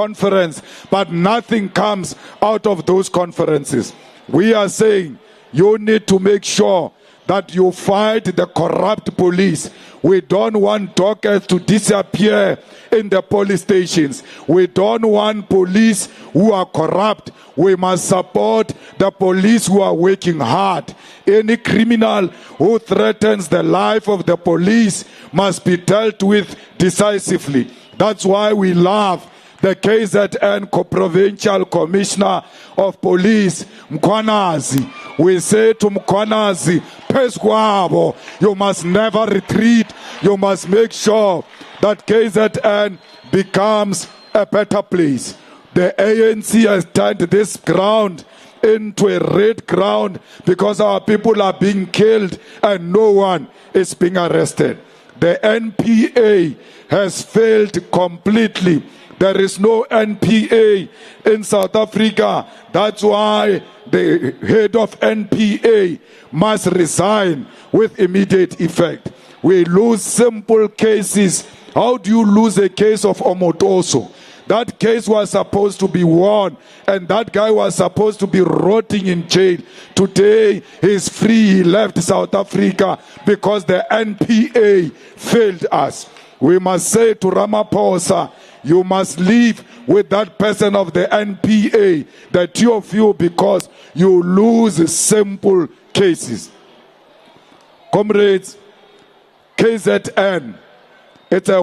conference, but nothing comes out of those conferences. We are saying you need to make sure that you fight the corrupt police. We don't want dockets to disappear in the police stations. We don't want police who are corrupt. We must support the police who are working hard. Any criminal who threatens the life of the police must be dealt with decisively. That's why we love the KZN Co-Provincial Commissioner of Police, Mkhwanazi. We say to Mkhwanazi, Pesquabo, you must never retreat. You must make sure that KZN becomes a better place. The ANC has turned this ground into a red ground because our people are being killed and no one is being arrested. The NPA has failed completely. There is no NPA in South Africa. That's why the head of NPA must resign with immediate effect. We lose simple cases. How do you lose a case of Omotoso? That case was supposed to be won, and that guy was supposed to be rotting in jail. Today, he's free. He left South Africa because the NPA failed us. We must say to Ramaphosa, you must leave with that person of the NPA, the two of you, because you lose simple cases. Comrades, KZN, it's a